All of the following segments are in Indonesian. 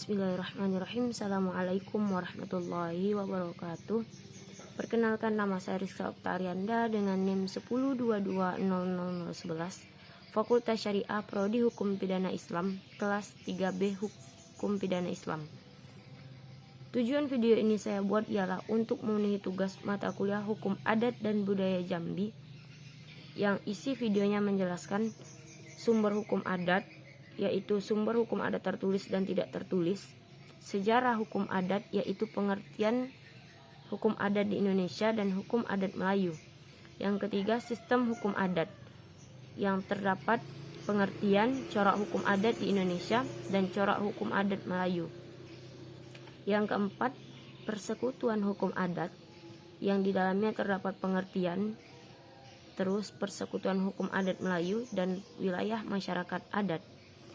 Bismillahirrahmanirrahim. Assalamualaikum warahmatullahi wabarakatuh. Perkenalkan, nama saya Rizka Oktarianda dengan NIM 10220011, Fakultas Syariah Prodi Hukum Pidana Islam, kelas 3B Hukum Pidana Islam. Tujuan video ini saya buat ialah untuk memenuhi tugas mata kuliah Hukum Adat dan Budaya Jambi, yang isi videonya menjelaskan sumber hukum adat, yaitu sumber hukum adat tertulis dan tidak tertulis, sejarah hukum adat, yaitu pengertian hukum adat di Indonesia dan hukum adat Melayu. Yang ketiga, sistem hukum adat, yang terdapat pengertian corak hukum adat di Indonesia dan corak hukum adat Melayu. Yang keempat, persekutuan hukum adat, yang di dalamnya terdapat pengertian terus persekutuan hukum adat Melayu dan wilayah masyarakat adat.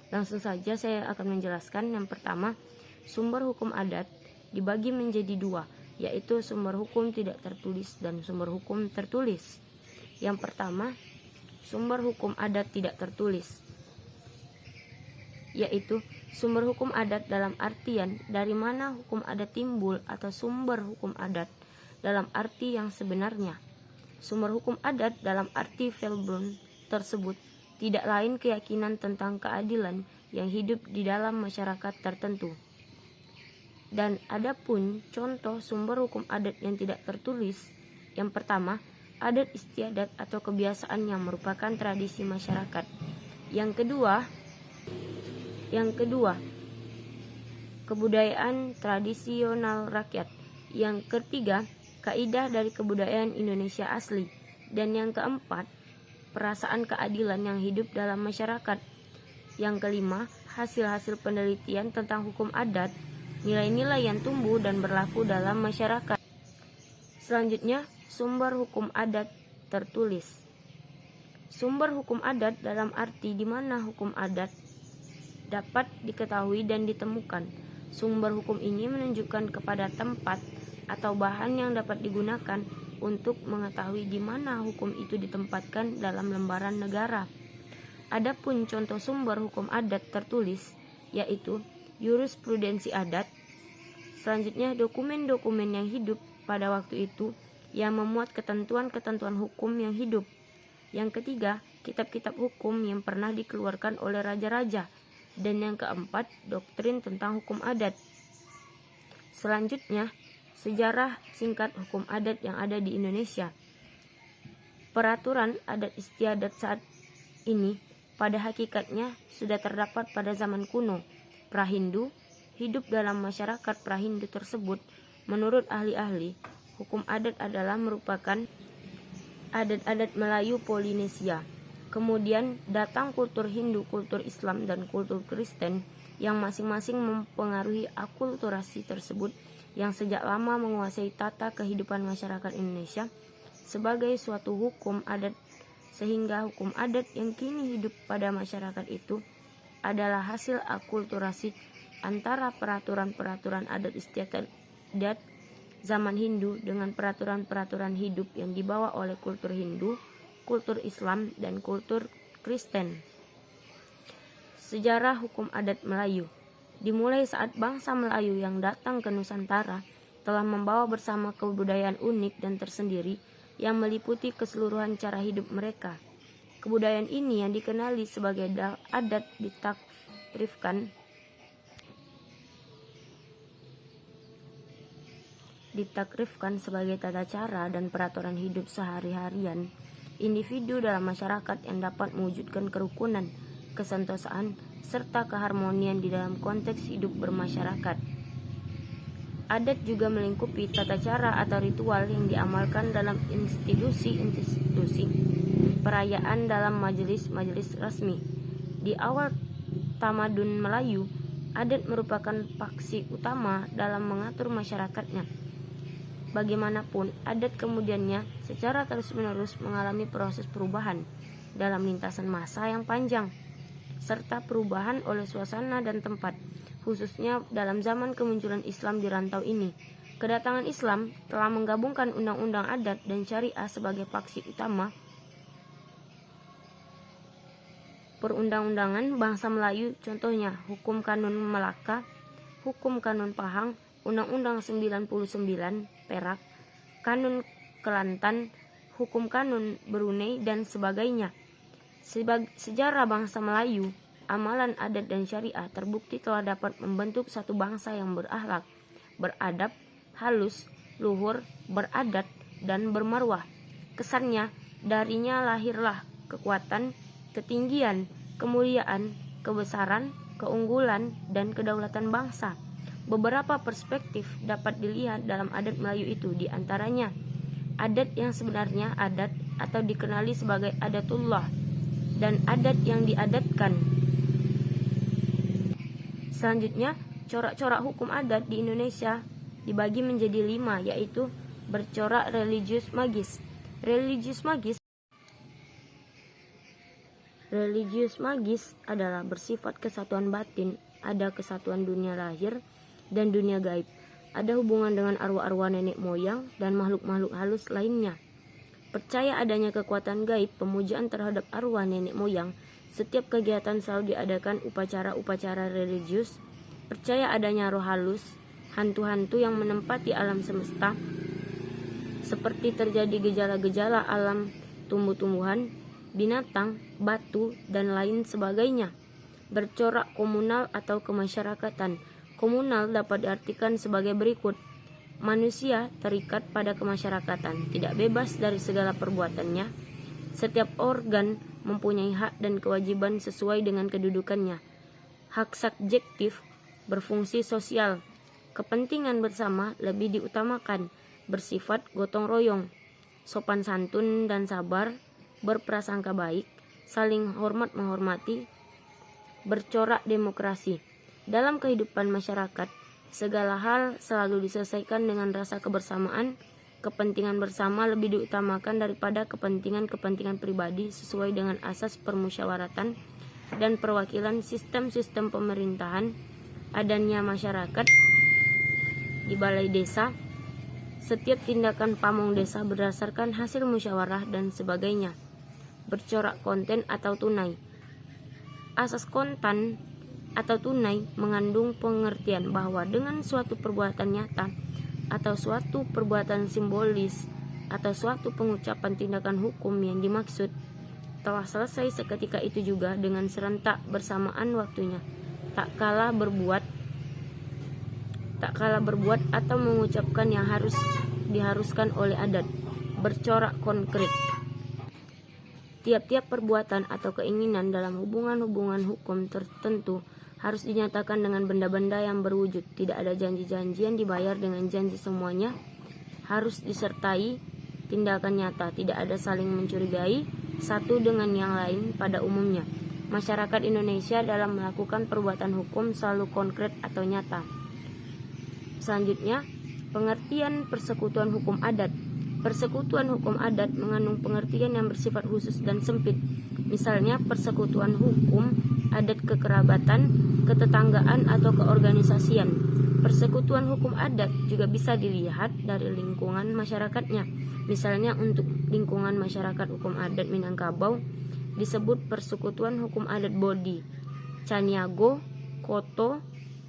Langsung saja saya akan menjelaskan. Yang pertama, sumber hukum adat dibagi menjadi dua, yaitu sumber hukum tidak tertulis dan sumber hukum tertulis. Yang pertama, sumber hukum adat tidak tertulis, yaitu sumber hukum adat dalam artian dari mana hukum adat timbul atau sumber hukum adat dalam arti yang sebenarnya. Sumber hukum adat dalam arti Velblom tersebut tidak lain keyakinan tentang keadilan yang hidup di dalam masyarakat tertentu. Dan adapun contoh sumber hukum adat yang tidak tertulis, yang pertama, adat istiadat atau kebiasaan yang merupakan tradisi masyarakat. Yang kedua, kebudayaan tradisional rakyat. Yang ketiga, kaidah dari kebudayaan Indonesia asli. Dan yang keempat, perasaan keadilan yang hidup dalam masyarakat. Yang kelima, hasil-hasil penelitian tentang hukum adat, nilai-nilai yang tumbuh dan berlaku dalam masyarakat. Selanjutnya, sumber hukum adat tertulis. Sumber hukum adat dalam arti di mana hukum adat dapat diketahui dan ditemukan. Sumber hukum ini menunjukkan kepada tempat atau bahan yang dapat digunakan untuk mengetahui di mana hukum itu ditempatkan dalam lembaran negara. Adapun contoh sumber hukum adat tertulis, yaitu jurisprudensi adat. Selanjutnya, dokumen-dokumen yang hidup pada waktu itu yang memuat ketentuan-ketentuan hukum yang hidup. Yang ketiga, kitab-kitab hukum yang pernah dikeluarkan oleh raja-raja. Dan yang keempat, doktrin tentang hukum adat. Selanjutnya, sejarah singkat hukum adat yang ada di Indonesia. Peraturan adat istiadat saat ini pada hakikatnya sudah terdapat pada zaman kuno. Prahindu hidup dalam masyarakat Prahindu tersebut. Menurut ahli-ahli, hukum adat adalah merupakan adat-adat Melayu Polinesia. Kemudian datang kultur Hindu, kultur Islam, dan kultur Kristen yang masing-masing mempengaruhi akulturasi tersebut, yang sejak lama menguasai tata kehidupan masyarakat Indonesia sebagai suatu hukum adat, sehingga hukum adat yang kini hidup pada masyarakat itu adalah hasil akulturasi antara peraturan-peraturan adat istiadat zaman Hindu dengan peraturan-peraturan hidup yang dibawa oleh kultur Hindu, kultur Islam, dan kultur Kristen. Sejarah hukum adat Melayu dimulai saat bangsa Melayu yang datang ke Nusantara telah membawa bersama kebudayaan unik dan tersendiri yang meliputi keseluruhan cara hidup mereka. Kebudayaan ini yang dikenali sebagai adat ditakrifkan sebagai tata cara dan peraturan hidup sehari-harian individu dalam masyarakat yang dapat mewujudkan kerukunan, kesentosaan, serta keharmonian di dalam konteks hidup bermasyarakat. Adat juga melingkupi tata cara atau ritual yang diamalkan dalam institusi-institusi perayaan dalam majelis-majelis resmi. Di awal tamadun Melayu, adat merupakan paksi utama dalam mengatur masyarakatnya. Bagaimanapun, adat kemudiannya secara terus-menerus mengalami proses perubahan dalam lintasan masa yang panjang, serta perubahan oleh suasana dan tempat, khususnya dalam zaman kemunculan Islam di rantau ini. Kedatangan Islam telah menggabungkan undang-undang adat dan syariah sebagai paksi utama perundang-undangan bangsa Melayu, contohnya Hukum Kanun Melaka, Hukum Kanun Pahang, Undang-Undang 99 Perak, Kanun Kelantan, Hukum Kanun Brunei, dan sebagainya. Sejarah bangsa Melayu, amalan adat dan syariah terbukti telah dapat membentuk satu bangsa yang berakhlak, beradab, halus, luhur, beradat, dan bermarwah. Kesannya, darinya lahirlah kekuatan, ketinggian, kemuliaan, kebesaran, keunggulan, dan kedaulatan bangsa. Beberapa perspektif dapat dilihat dalam adat Melayu itu, di antaranya adat yang sebenarnya adat atau dikenali sebagai adatullah, dan adat yang diadatkan. Selanjutnya, corak-corak hukum adat di Indonesia dibagi menjadi 5, yaitu bercorak religius magis. Religius magis adalah bersifat kesatuan batin, ada kesatuan dunia lahir dan dunia gaib, ada hubungan dengan arwah-arwah nenek moyang dan makhluk-makhluk halus lainnya. Percaya adanya kekuatan gaib, pemujaan terhadap arwah nenek moyang. Setiap kegiatan selalu diadakan upacara-upacara religius. Percaya adanya roh halus, hantu-hantu yang menempati alam semesta, seperti terjadi gejala-gejala alam tumbuh-tumbuhan, binatang, batu, dan lain sebagainya. Bercorak komunal atau kemasyarakatan. Komunal dapat diartikan sebagai berikut: manusia terikat pada kemasyarakatan, tidak bebas dari segala perbuatannya. Setiap organ mempunyai hak dan kewajiban sesuai dengan kedudukannya. Hak subjektif, berfungsi sosial. Kepentingan bersama lebih diutamakan, bersifat gotong royong, sopan santun dan sabar, berprasangka baik, saling hormat menghormati. Bercorak demokrasi. Dalam kehidupan masyarakat, segala hal selalu diselesaikan dengan rasa kebersamaan. Kepentingan bersama lebih diutamakan daripada kepentingan-kepentingan pribadi sesuai dengan asas permusyawaratan dan perwakilan. Sistem-sistem pemerintahan, adanya masyarakat di balai desa, setiap tindakan pamong desa berdasarkan hasil musyawarah dan sebagainya. Bercorak konten atau tunai. Asas kontan atau tunai mengandung pengertian bahwa dengan suatu perbuatan nyata atau suatu perbuatan simbolis atau suatu pengucapan tindakan hukum yang dimaksud telah selesai seketika itu juga dengan serentak bersamaan waktunya, tak kalah berbuat atau mengucapkan yang harus diharuskan oleh adat. Bercorak konkret. Tiap-tiap perbuatan atau keinginan dalam hubungan-hubungan hukum tertentu harus dinyatakan dengan benda-benda yang berwujud. Tidak ada janji-janji yang dibayar dengan janji, semuanya harus disertai tindakan nyata. Tidak ada saling mencurigai satu dengan yang lain pada umumnya. Masyarakat Indonesia dalam melakukan perbuatan hukum selalu konkret atau nyata. Selanjutnya, pengertian persekutuan hukum adat. Persekutuan hukum adat mengandung pengertian yang bersifat khusus dan sempit. Misalnya, persekutuan hukum adat kekerabatan, ketetanggaan, atau keorganisasian. Persekutuan hukum adat juga bisa dilihat dari lingkungan masyarakatnya. Misalnya, untuk lingkungan masyarakat hukum adat Minangkabau disebut persekutuan hukum adat Bodi, Caniago, Koto,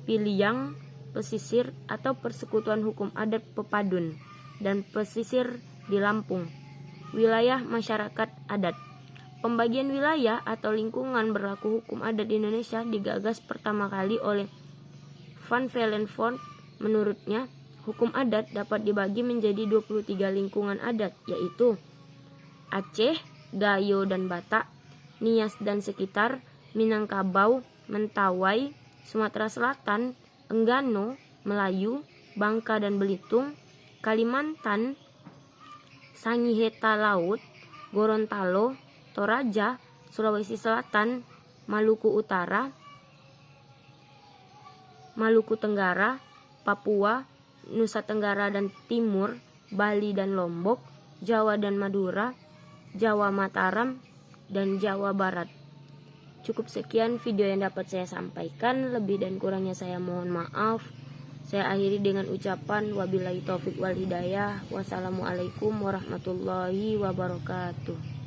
Piliang, Pesisir, atau persekutuan hukum adat Pepadun dan Pesisir di Lampung. Wilayah masyarakat adat. Pembagian wilayah atau lingkungan berlaku hukum adat di Indonesia digagas pertama kali oleh Van Vellenvoort. Menurutnya, hukum adat dapat dibagi menjadi 23 lingkungan adat, yaitu Aceh, Gayo dan Batak, Nias dan sekitar, Minangkabau, Mentawai, Sumatera Selatan, Enggano, Melayu, Bangka dan Belitung, Kalimantan, Sangiheta Laut, Gorontalo, Toraja, Sulawesi Selatan, Maluku Utara, Maluku Tenggara, Papua, Nusa Tenggara dan Timur, Bali dan Lombok, Jawa dan Madura, Jawa Mataram, dan Jawa Barat. Cukup sekian video yang dapat saya sampaikan, lebih dan kurangnya saya mohon maaf. Saya akhiri dengan ucapan wabillahi taufik wal hidayah. Wassalamualaikum warahmatullahi wabarakatuh.